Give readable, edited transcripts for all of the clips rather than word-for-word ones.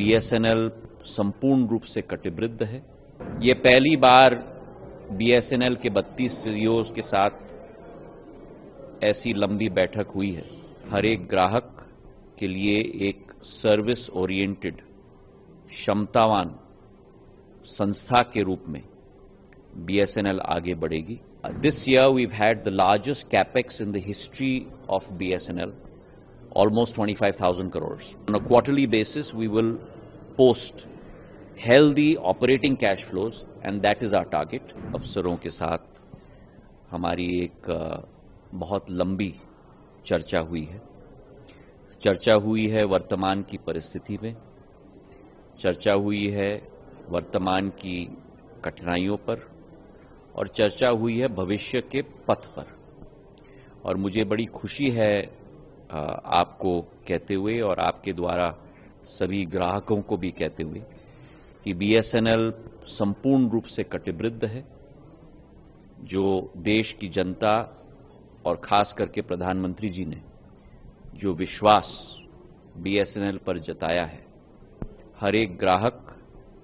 BSNL संपूर्ण रूप से कटिबद्ध है। ये पहली बार बीएसएनएल के 32 सीईओज के साथ ऐसी लंबी बैठक हुई है। हर एक ग्राहक के लिए एक सर्विस ओरिएंटेड, क्षमतावान संस्था के रूप में बीएसएनएल आगे बढ़ेगी। This year we've had the largest capex in the history of BSNL, almost 25,000 crores. On a quarterly basis, we will post healthy operating cash flows, and that is our target. अफसरों के साथ हमारी एक बहुत लंबी चर्चा हुई है। चर्चा हुई है वर्तमान की परिस्थिति में, चर्चा हुई है वर्तमान की कठिनाइयों पर, और चर्चा हुई है भविष्य के पथ पर। और मुझे बड़ी खुशी है आपको कहते हुए और आपके द्वारा सभी ग्राहकों को भी कहते हुए कि बीएसएनएल संपूर्ण रूप से कटिबद्ध है। जो देश की जनता और खास करके प्रधानमंत्री जी ने जो विश्वास बीएसएनएल पर जताया है, हर एक ग्राहक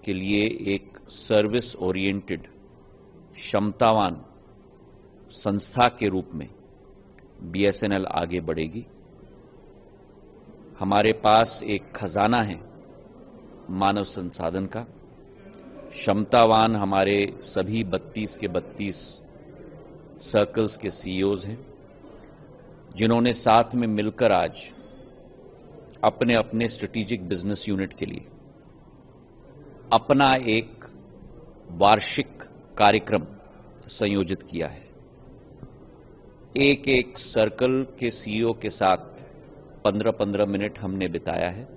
के लिए एक सर्विस ओरिएंटेड, क्षमतावान संस्था के रूप में बीएसएनएल आगे बढ़ेगी। हमारे पास एक खजाना है मानव संसाधन का। क्षमतावान हमारे सभी 32 के 32 सर्कल्स के सीईओज हैं, जिन्होंने साथ में मिलकर आज अपने अपने स्ट्रेटेजिक बिजनेस यूनिट के लिए अपना एक वार्षिक कार्यक्रम संयोजित किया है। एक एक सर्कल के सीईओ के साथ 15-15 मिनट हमने बिताया है।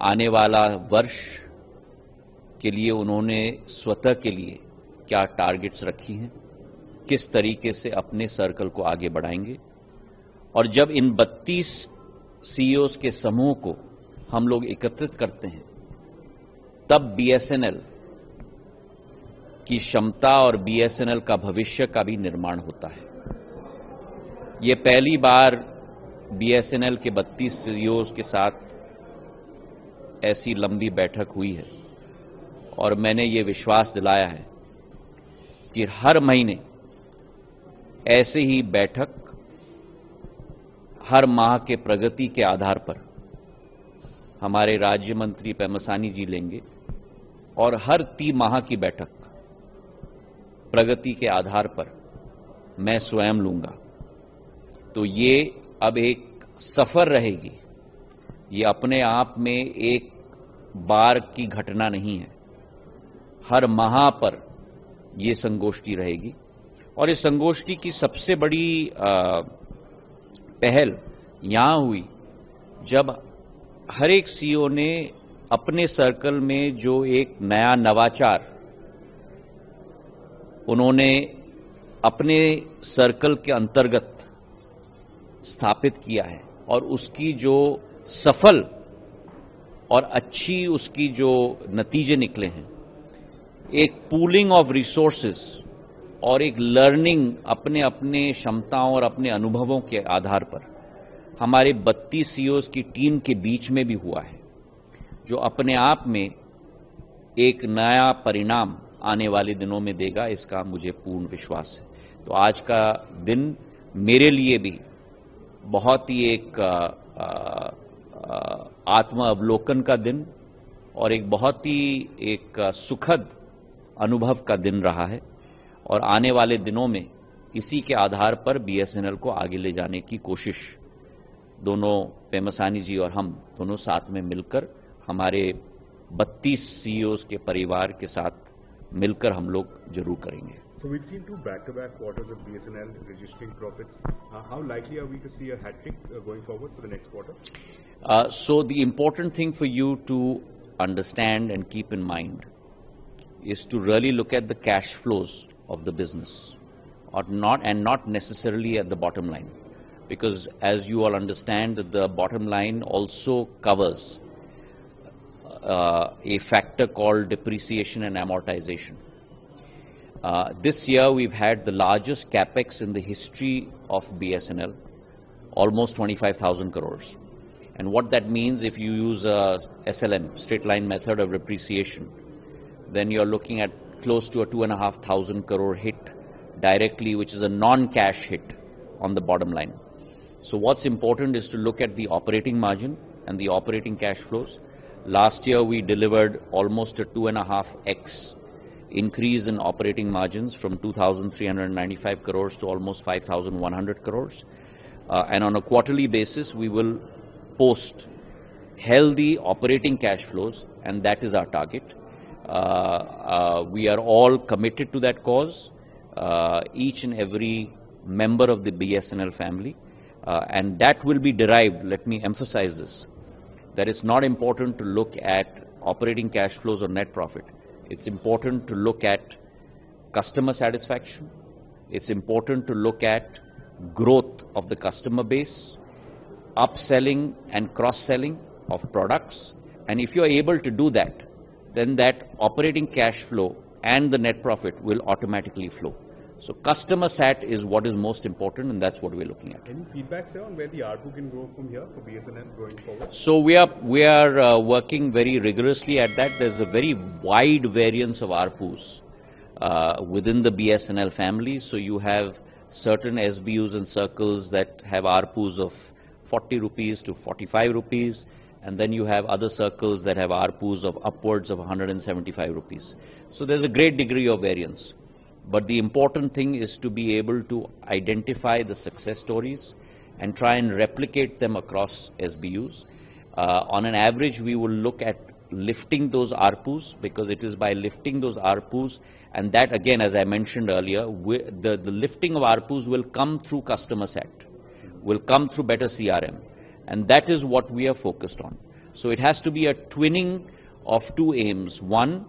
आने वाला वर्ष के लिए उन्होंने स्वतः के लिए क्या टारगेट्स रखी हैं, किस तरीके से अपने सर्कल को आगे बढ़ाएंगे। और जब इन 32 सीईओज के समूह को हम लोग एकत्रित करते हैं, तब बीएसएनएल की क्षमता और बीएसएनएल का भविष्य का भी निर्माण होता है। ये पहली बार बीएसएनएल के 32 सीईओज के साथ ऐसी लंबी बैठक हुई है, और मैंने ये विश्वास दिलाया है कि हर महीने ऐसे ही बैठक हर माह के प्रगति के आधार पर हमारे राज्य मंत्री पेमसानी जी लेंगे, और हर तिमाही की बैठक प्रगति के आधार पर मैं स्वयं लूंगा। तो ये अब एक सफर रहेगी, ये अपने आप में एक बार की घटना नहीं है। हर माह पर ये संगोष्ठी रहेगी, और इस संगोष्ठी की सबसे बड़ी पहल यहां हुई जब हर एक सीईओ ने अपने सर्कल में जो एक नया नवाचार उन्होंने अपने सर्कल के अंतर्गत स्थापित किया है, और उसकी जो सफल और अच्छी उसकी जो नतीजे निकले हैं, एक पूलिंग ऑफ रिसोर्सेज और एक लर्निंग अपने अपने क्षमताओं और अपने अनुभवों के आधार पर हमारे 32 सीईओज की टीम के बीच में भी हुआ है, जो अपने आप में एक नया परिणाम आने वाले दिनों में देगा, इसका मुझे पूर्ण विश्वास है। तो आज का दिन मेरे लिए भी बहुत ही एक आत्म अवलोकन का दिन और एक बहुत ही एक सुखद अनुभव का दिन रहा है, और आने वाले दिनों में इसी के आधार पर बीएसएनएल को आगे ले जाने की कोशिश दोनों पेमसानी जी और हम दोनों साथ में मिलकर हमारे 32 सीईओज के परिवार के साथ मिलकर हम लोग जरूर करेंगे। So we've seen two back-to-back quarters of BSNL registering profits. How likely are we to see a hat trick going forward for the next quarter? So the important thing for you to understand and keep in mind is to really look at the cash flows of the business, or not necessarily at the bottom line, because as you all understand, the bottom line also covers a factor called depreciation and amortization. This year we've had the largest capex in the history of BSNL, almost 25,000 crores. And what that means, if you use a SLM, straight line method of depreciation, then you're looking at close to a 2,500 crore hit directly, which is a non-cash hit on the bottom line. So what's important is to look at the operating margin and the operating cash flows. Last year we delivered almost a 2.5x increase in operating margins from 2,395 crores to almost 5,100 crores. And on a quarterly basis, we will post healthy operating cash flows, and that is our target. We are all committed to that cause, each and every member of the BSNL family, and that will be derived, let me emphasize this, that it's not important to look at operating cash flows or net profit. It's important to look at customer satisfaction. It's important to look at growth of the customer base, upselling and cross-selling of products. And if you're able to do that, then that operating cash flow and the net profit will automatically flow. So customer sat is what is most important, and that's what we're looking at. Any feedback, sir, on where the ARPU can grow from here for BSNL going forward? So we are working very rigorously at that. There's a very wide variance of ARPUs within the BSNL family. So you have certain SBUs and circles that have ARPUs of 40 rupees to 45 rupees. And then you have other circles that have ARPUs of upwards of 175 rupees. So there's a great degree of variance. But the important thing is to be able to identify the success stories and try and replicate them across SBUs. On an average, we will look at lifting those ARPUs, because it is by lifting those ARPUs, and that again, as I mentioned earlier, the lifting of ARPUs will come through customer sat, will come through better CRM. And that is what we are focused on. So it has to be a twinning of two aims. One,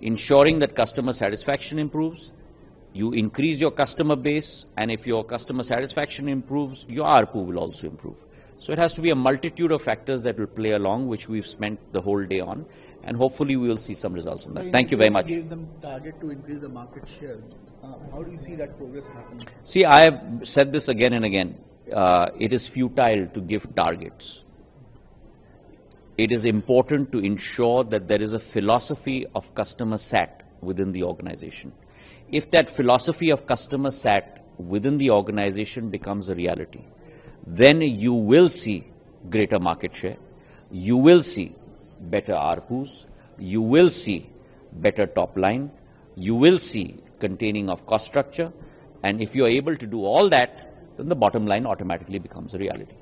ensuring that customer satisfaction improves. You increase your customer base, and if your customer satisfaction improves, your ARPU will also improve. So it has to be a multitude of factors that will play along, which we've spent the whole day on, and hopefully we will see some results on that. Thank you very much. You gave them target to increase the market share. How do you see that progress happening? See, I have said this again and again. It is futile to give targets. It is important to ensure that there is a philosophy of customer sat within the organization. If that philosophy of customer sat within the organization becomes a reality, then you will see greater market share, you will see better ARPUs, you will see better top line, you will see containing of cost structure, and if you are able to do all that, then the bottom line automatically becomes a reality.